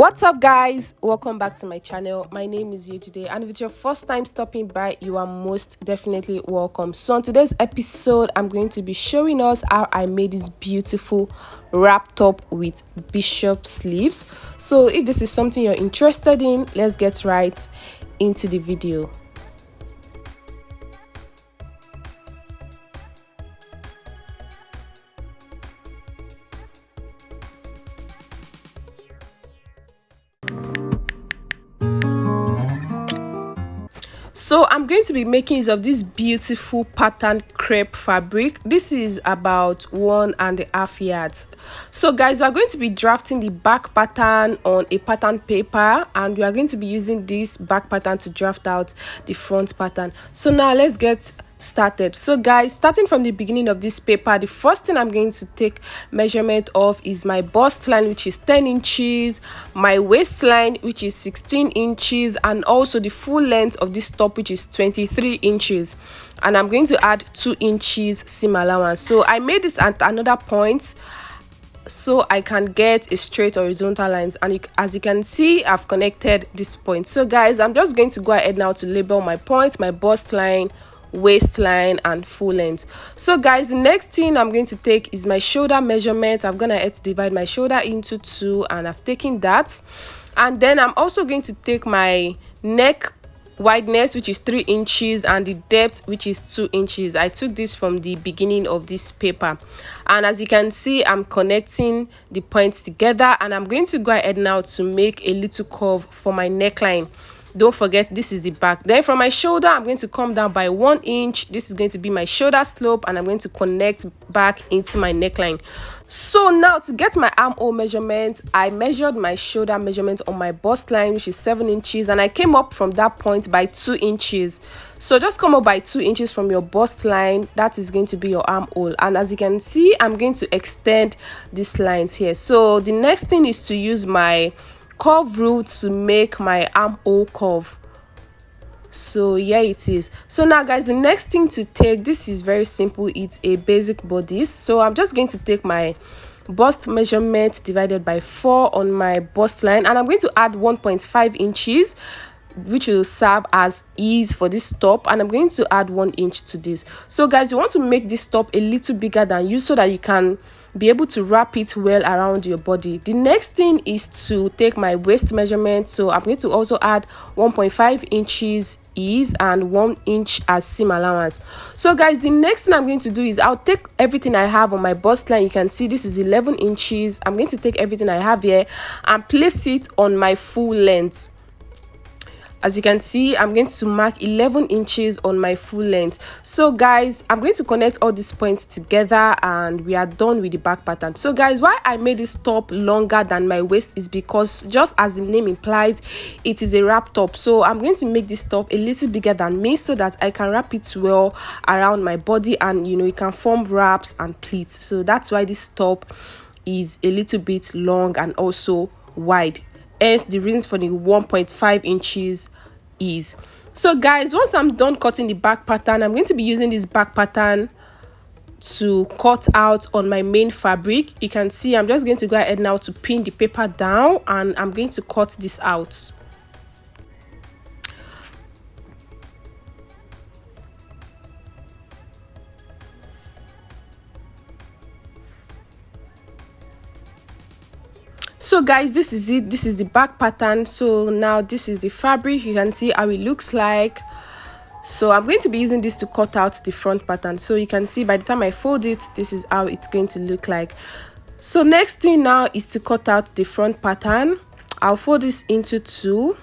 What's up, guys? Welcome back to my channel. My name is Yejide, and if it's your first time stopping by, you are most definitely welcome. So on today's episode, I'm going to be showing us how I made this beautiful wrap top with bishop sleeves. So if this is something you're interested in, let's get right into the video. So I'm going to be making use of this beautiful patterned crepe fabric. This is about 1.5 yards. So guys, we are going to be drafting the back pattern on a pattern paper, and we are going to be using this back pattern to draft out the front pattern. So now let's get started. So guys, starting from the beginning of this paper, the first thing I'm going to take measurement of is my bust line, which is 10 inches, my waistline, which is 16 inches, and also the full length of this top, which is 23 inches. And I'm going to add 2 inches seam allowance. So I made this at another point so I can get a straight horizontal lines, and as you can see, I've connected this point. So guys, I'm just going to go ahead now to label my point, my bust line, waistline, and full length. So guys, the next thing I'm going to take is my shoulder measurement. I'm gonna have to divide my shoulder into 2, and I've taken that. And then I'm also going to take my neck wideness, which is 3 inches, and the depth, which is 2 inches. I took this from the beginning of this paper, and as you can see, I'm connecting the points together, and I'm going to go ahead now to make a little curve for my neckline. Don't forget, this is the back. Then from my shoulder, I'm going to come down by 1 inch. This is going to be my shoulder slope, and I'm going to connect back into my neckline. So now to get my armhole measurement, I measured my shoulder measurement on my bust line, which is 7 inches, and I came up from that point by 2 inches. So just come up by 2 inches from your bust line. That is going to be your armhole, and as you can see, I'm going to extend these lines here. So the next thing is to use my curve rule to make my armhole curve. So yeah, it is. So now guys, the next thing to take, this is very simple, it's a basic bodice. So I'm just going to take my bust measurement divided by 4 on my bust line, and I'm going to add 1.5 inches, which will serve as ease for this top, and I'm going to add 1 inch to this. So guys, you want to make this top a little bigger than you so that you can be able to wrap it well around your body. The next thing is to take my waist measurement. So I'm going to also add 1.5 inches ease and 1 inch as seam allowance. So guys, the next thing I'm going to do is I'll take everything I have on my bust line. You can see this is 11 inches. I'm going to take everything I have here and place it on my full length. As you can see, I'm going to mark 11 inches on my full length. So guys, I'm going to connect all these points together, and we are done with the back pattern. So guys, why I made this top longer than my waist is because, just as the name implies, it is a wrap top. So I'm going to make this top a little bigger than me so that I can wrap it well around my body, and you know, it can form wraps and pleats. So that's why this top is a little bit long and also wide. Hence the reasons for the 1.5 inches is. So guys, once I'm done cutting the back pattern, I'm going to be using this back pattern to cut out on my main fabric. You can see I'm just going to go ahead now to pin the paper down, and I'm going to cut this out. So guys, this is it. This is the back pattern. So now this is the fabric. You can see how it looks like. So I'm going to be using this to cut out the front pattern. So you can see by the time I fold it, this is how it's going to look like. So next thing now is to cut out the front pattern. I'll fold this into 2.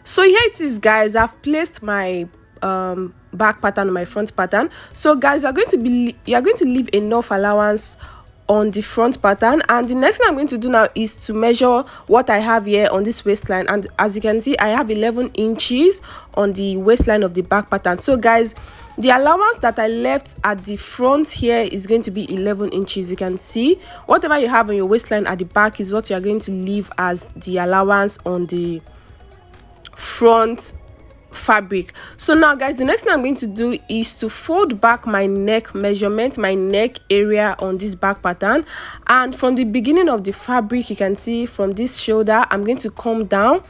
So here it is, guys. I've placed my back pattern on my front pattern. So guys, you are going to leave enough allowance on the front pattern, and the next thing I'm going to do now is to measure what I have here on this waistline. And as you can see, I have 11 inches on the waistline of the back pattern. So guys, the allowance that I left at the front here is going to be 11 inches. You can see whatever you have on your waistline at the back is what you are going to leave as the allowance on the front fabric. So now guys, the next thing I'm going to do is to fold back my neck measurement, my neck area on this back pattern. And from the beginning of the fabric, you can see from this shoulder, I'm going to come down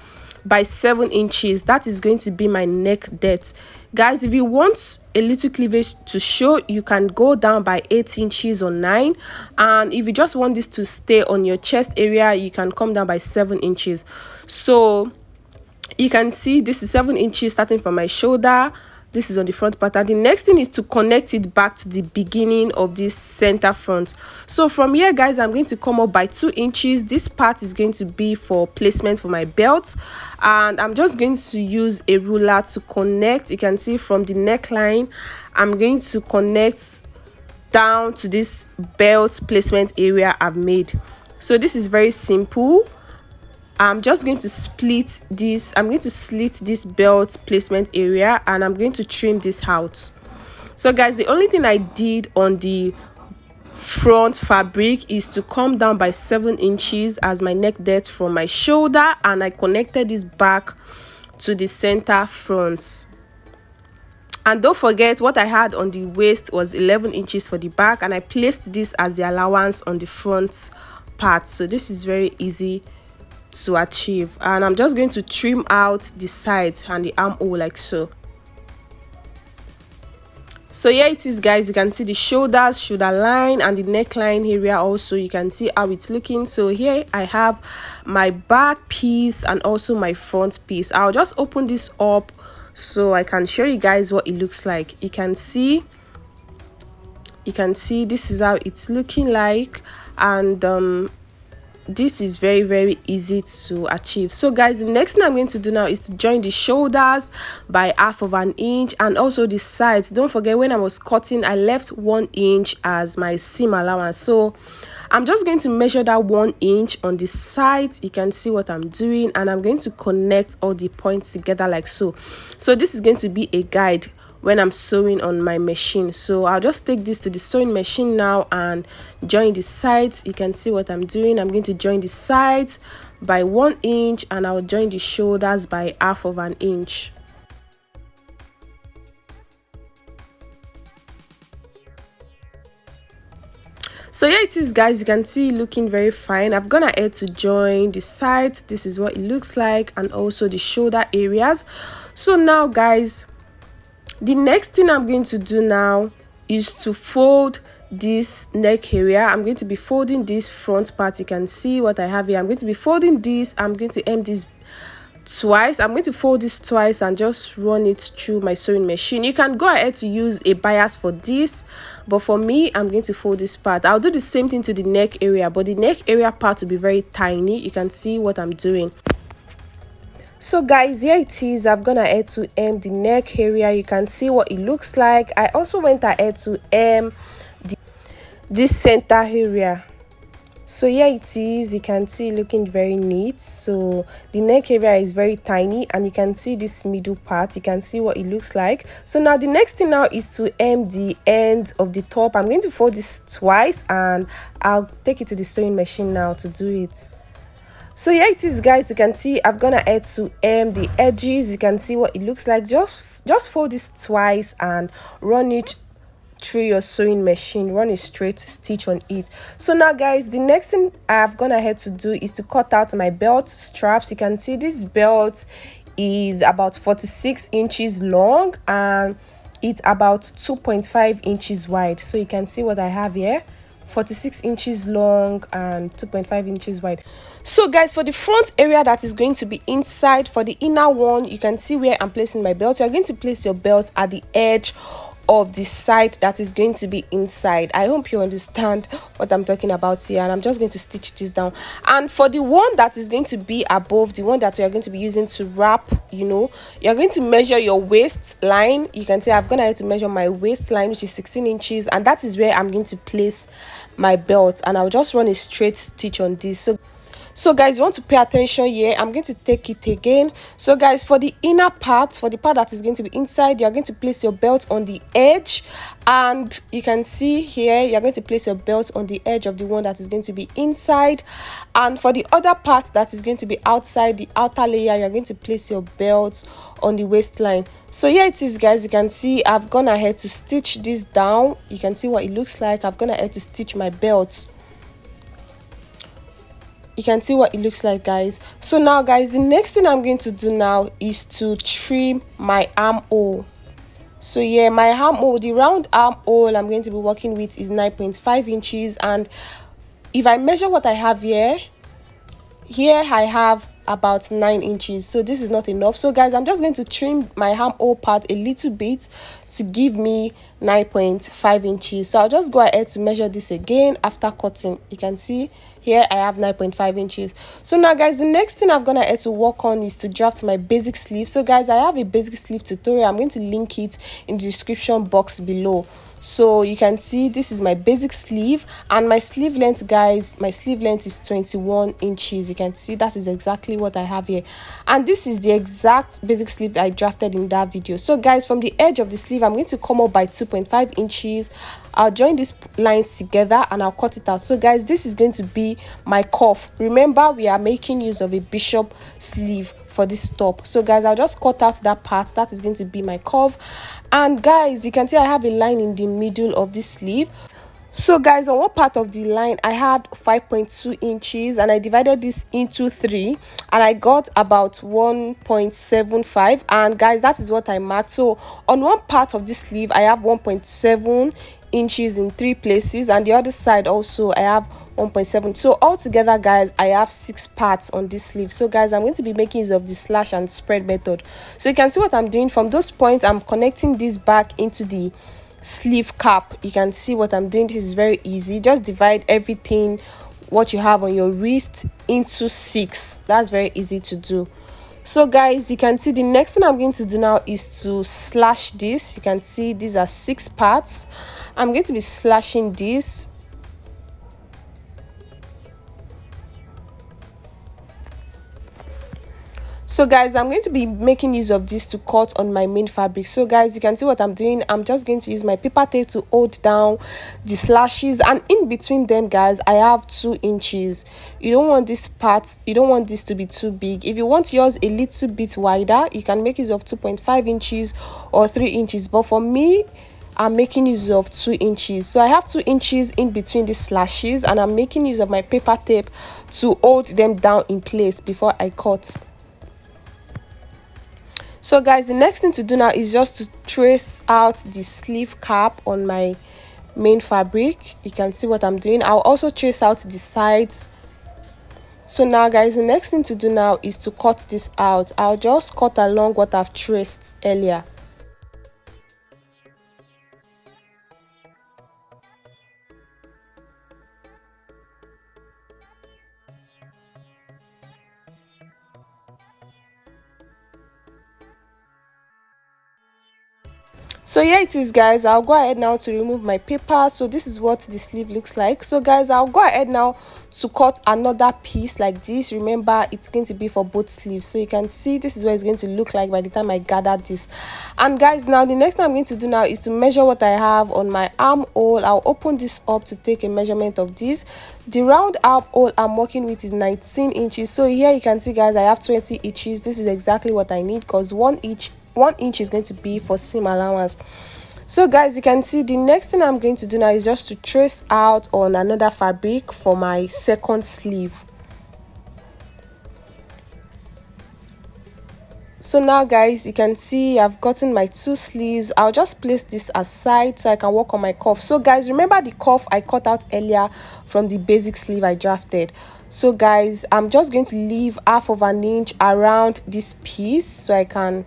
by 7 inches. That is going to be my neck depth. Guys, if you want a little cleavage to show, you can go down by 8 inches or 9. And if you just want this to stay on your chest area, you can come down by 7 inches. So you can see this is 7 inches starting from my shoulder. This is on the front pattern. The next thing is to connect it back to the beginning of this center front. So from here guys, I'm going to come up by 2 inches. This part is going to be for placement for my belt, and I'm just going to use a ruler to connect. You can see from the neckline, I'm going to connect down to this belt placement area I've made. So this is very simple. I'm just going to split this. I'm going to slit this belt placement area, and I'm going to trim this out. So guys, the only thing I did on the front fabric is to come down by 7 inches as my neck depth from my shoulder, and I connected this back to the center front. And don't forget, what I had on the waist was 11 inches for the back, and I placed this as the allowance on the front part. So this is very easy to achieve, and I'm just going to trim out the sides and the armhole like so. So here it is guys, you can see the shoulders, shoulder line, and the neckline area also. You can see how it's looking. So here I have my back piece and also my front piece. I'll just open this up so I can show you guys what it looks like. You can see this is how it's looking like, and this is very easy to achieve. So guys, the next thing I'm going to do now is to join the shoulders by 1/2 inch, and also the sides. Don't forget, when I was cutting, I left 1 inch as my seam allowance. So I'm just going to measure that 1 inch on the sides. You can see what I'm doing, and I'm going to connect all the points together like so. So this is going to be a guide when I'm sewing on my machine. So I'll just take this to the sewing machine now and join the sides. You can see what I'm doing. I'm going to join the sides by 1 inch, and I'll join the shoulders by 1/2 inch. So here it is guys, you can see looking very fine. I've gone ahead to join the sides. This is what it looks like, and also the shoulder areas. So now guys, the next thing I'm going to do now is to fold this neck area. I'm going to be folding this front part. You can see what I have here. I'm going to be folding this. I'm going to hem this twice. I'm going to fold this twice and just run it through my sewing machine. You can go ahead to use a bias for this, but for me, I'm going to fold this part. I'll do the same thing to the neck area, but the neck area part will be very tiny. You can see what I'm doing. So guys, here it is. I've gone ahead to hem the neck area. You can see what it looks like. I also went ahead to hem this center area. So here it is. You can see looking very neat. So the neck area is very tiny, and you can see this middle part. You can see what it looks like. So now the next thing now is to hem the end of the top. I'm going to fold this twice, and I'll take it to the sewing machine now to do it. So here it is guys, you can see I've gone ahead to hem the edges. You can see what it looks like. Just fold this twice and run it through your sewing machine. Run a straight stitch on it. So now guys, the next thing I've gone ahead to do is to cut out my belt straps. You can see this belt is about 46 inches long, and it's about 2.5 inches wide. So you can see what I have here, 46 inches long and 2.5 inches wide. So guys, for the front area that is going to be inside, for the inner one, you can see where I'm placing my belt. You're going to place your belt at the edge of the side that is going to be inside. I hope you understand what I'm talking about here, and I'm just going to stitch this down. And for the one that is going to be above, the one that you're going to be using to wrap, you know, you're going to measure your waistline. You can see I've gone ahead to measure my waistline, which is 16 inches, and that is where I'm going to place my belt, and I'll just run a straight stitch on this. So guys, you want to pay attention here. I'm going to take it again. So guys, for the inner part, for the part that is going to be inside, you're going to place your belt on the edge, and you can see here you're going to place your belt on the edge of the one that is going to be inside. And for the other part that is going to be outside, the outer layer, you're going to place your belt on the waistline. So here it is, guys. You can see I've gone ahead to stitch this down. You can see what it looks like. I've gone ahead to stitch my belt. You can see what it looks like, guys. So now, guys, the next thing I'm going to do now is to trim my armhole. So yeah, my armhole, the round armhole I'm going to be working with is 9.5 inches, and if I measure what I have here I have about 9 inches, so this is not enough. So guys, I'm just going to trim my armhole part a little bit to give me 9.5 inches. So I'll just go ahead to measure this again after cutting. You can see here I have 9.5 inches. So now, guys, the next thing I'm gonna head to work on is to draft my basic sleeve. So guys, I have a basic sleeve tutorial. I'm going to link it in the description box below. So you can see this is my basic sleeve, and my sleeve length, guys, my sleeve length is 21 inches. You can see that is exactly what I have here, and this is the exact basic sleeve that I drafted in that video. So guys, from the edge of the sleeve, I'm going to come up by 2.5 inches. I'll join these lines together and I'll cut it out. So guys, this is going to be my cuff. Remember, we are making use of a bishop sleeve for this top. So guys, I'll just cut out that part. That is going to be my cuff. And guys, you can see I have a line in the middle of this sleeve. So guys, on one part of the line I had 5.2 inches, and I divided this into 3, and I got about 1.75. and guys, that is what I marked. So on one part of this sleeve I have 1.7 inches in 3 places, and the other side also I have 1.7. so altogether, guys, I have 6 parts on this sleeve. So guys, I'm going to be making use of the slash and spread method. So you can see what I'm doing. From those points, I'm connecting this back into the sleeve cap. You can see what I'm doing. This is very easy. Just divide everything what you have on your wrist into 6. That's very easy to do. So guys, you can see the next thing I'm going to do now is to slash this. You can see these are 6 parts. I'm going to be slashing this. So guys, I'm going to be making use of this to cut on my main fabric. So guys, you can see what I'm doing. I'm just going to use my paper tape to hold down the slashes, and in between them, guys, I have 2 inches. You don't want this part, you don't want this to be too big. If you want yours a little bit wider, you can make use of 2.5 inches or 3 inches, but for me, I'm making use of 2 inches. So I have 2 inches in between the slashes, and I'm making use of my paper tape to hold them down in place before I cut. So guys, the next thing to do now is just to trace out the sleeve cap on my main fabric. You can see what I'm doing. I'll also trace out the sides. So now, guys, the next thing to do now is to cut this out. I'll just cut along what I've traced earlier. So here it is, guys. I'll go ahead now to remove my paper. So this is what the sleeve looks like. So guys, I'll go ahead now to cut another piece like this. Remember, it's going to be for both sleeves. So you can see this is what it's going to look like by the time I gather this. And guys, now the next thing I'm going to do now is to measure what I have on my armhole. I'll open this up to take a measurement of this. The round armhole I'm working with is 19 inches. So here you can see, guys, I have 20 inches. This is exactly what I need, because 1 inch is going to be for seam allowance. So guys, you can see the next thing I'm going to do now is just to trace out on another fabric for my second sleeve. So now, guys, you can see I've gotten my 2 sleeves. I'll just place this aside so I can work on my cuff. So guys, remember the cuff I cut out earlier from the basic sleeve I drafted. So guys, I'm just going to leave half of an inch around this piece so I can,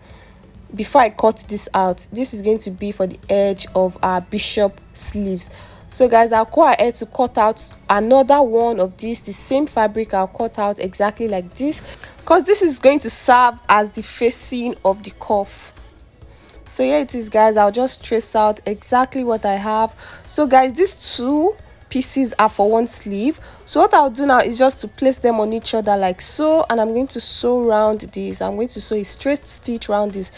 before I cut this out, this is going to be for the edge of our bishop sleeves. So guys, I'll go ahead to cut out another one of this, the same fabric. I'll cut out exactly like this, because this is going to serve as the facing of the cuff. So here it is, guys. I'll just trace out exactly what I have. So guys, these 2 pieces are for one sleeve. So what I'll do now is just to place them on each other like so, and I'm going to sew around this. I'm going to sew a straight stitch around this.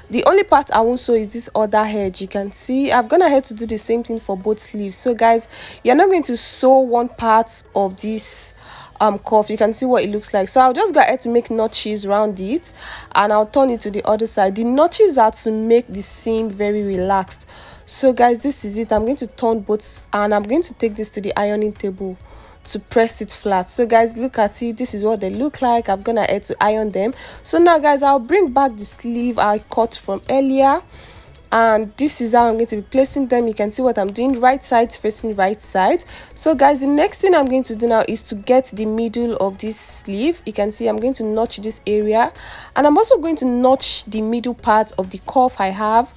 The only part I won't sew is this other edge. You can see I've gone ahead to do the same thing for both sleeves. So guys, you're not going to sew one part of this cuff. You can see what it looks like. So I'll just go ahead to make notches around it, and I'll turn it to the other side. The notches are to make the seam very relaxed. So guys, this is it. I'm going to turn both, and I'm going to take this to the ironing table to press it flat. So guys, look at it. This is what they look like. I'm gonna add to iron them. So now guys, I'll bring back the sleeve I cut from earlier, and this is how I'm going to be placing them. You can see what I'm doing. Right side facing right side. So guys, the next thing I'm going to do now is to get the middle of this sleeve. You can see I'm going to notch this area, and I'm also going to notch the middle part of the cuff I have,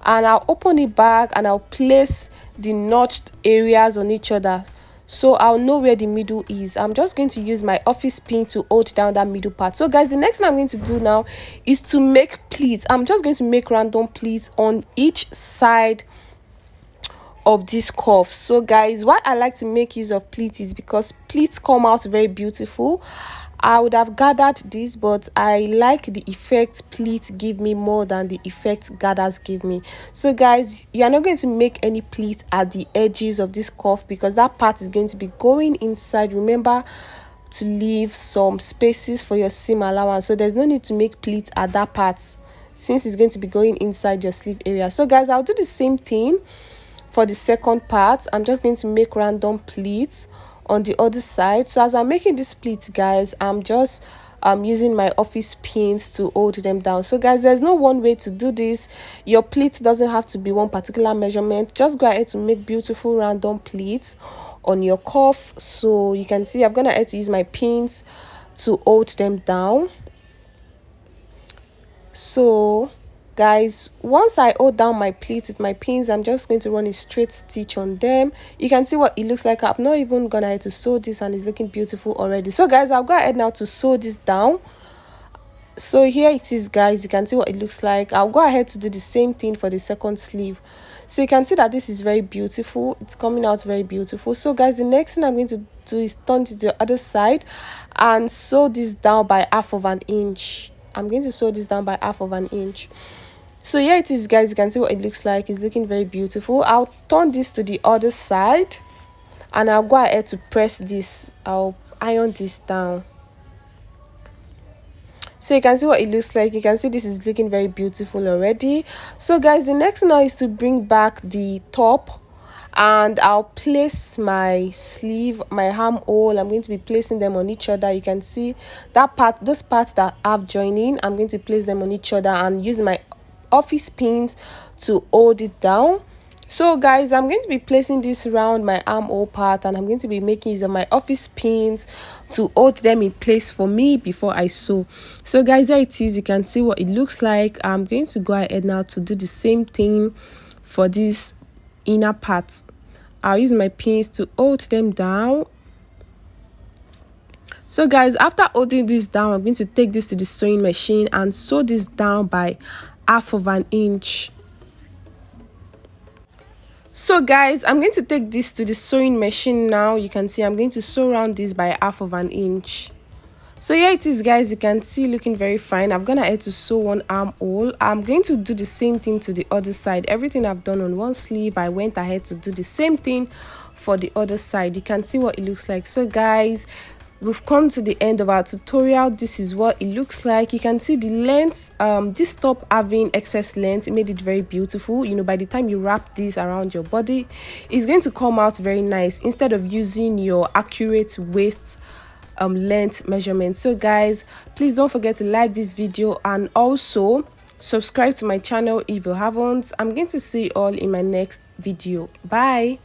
and I'll open it back and I'll place the notched areas on each other, so I'll know where the middle is. I'm just going to use my office pin to hold down that middle part. So guys, the next thing I'm going to do now is to make pleats. I'm just going to make random pleats on each side of this cuff. So guys, why I like to make use of pleats is because pleats come out very beautiful. I would have gathered this, but I like the effect pleats give me more than the effect gathers give me. So guys, you are not going to make any pleats at the edges of this cuff because that part is going to be going inside. Remember to leave some spaces for your seam allowance, so there's no need to make pleats at that part since it's going to be going inside your sleeve area. So guys, I'll do the same thing for the second part. I'm just going to make random pleats on the other side. So as I'm making these pleats, guys, I'm just using my office pins to hold them down. So guys, there's no one way to do this. Your pleat doesn't have to be one particular measurement. Just go ahead to make beautiful random pleats on your cuff. So you can see I'm gonna have to use my pins to hold them down. So guys, once I hold down my pleats with my pins, I'm just going to run a straight stitch on them. You can see what it looks like. I'm not even gonna have to sew this, and it's looking beautiful already. So guys, I'll go ahead now to sew this down. So here it is, guys. You can see what it looks like. I'll go ahead to do the same thing for the second sleeve. So you can see that this is very beautiful. It's coming out very beautiful. So guys, the next thing I'm going to do is turn to the other side and sew this down by 1/2 of an inch. I'm going to sew this down by 1/2 of an inch. So here it is, guys. You can see what it looks like. It's looking very beautiful. I'll turn this to the other side, and I'll go ahead to press this. I'll iron this down. So you can see what it looks like. You can see this is looking very beautiful already. So guys, the next thing now is to bring back the top, and I'll place my sleeve, my armhole. I'm going to be placing them on each other. You can see that part, those parts that have joining, I'm going to place them on each other and use my office pins to hold it down. So guys, I'm going to be placing this around my armhole part, and I'm going to be making use of my office pins to hold them in place for me before I sew. So guys, there it is. You can see what it looks like. I'm going to go ahead now to do the same thing for this inner part. I'll use my pins to hold them down. So guys, after holding this down, I'm going to take this to the sewing machine and sew this down by 1/2 of an inch. So guys, I'm going to take this to the sewing machine now. You can see I'm going to sew around this by 1/2 of an inch. So here it is, guys. You can see looking very fine. I'm gonna add to sew one armhole. I'm going to do the same thing to the other side. Everything I've done on one sleeve, I went ahead to do the same thing for the other side. You can see what it looks like. So guys, we've come to the end of our tutorial. This is what it looks like. You can see the length. This top having excess length, it made it very beautiful. You know, by the time you wrap this around your body, it's going to come out very nice instead of using your accurate waist length measurement. So guys, please don't forget to like this video and also subscribe to my channel if you haven't. I'm going to see you all in my next video. Bye.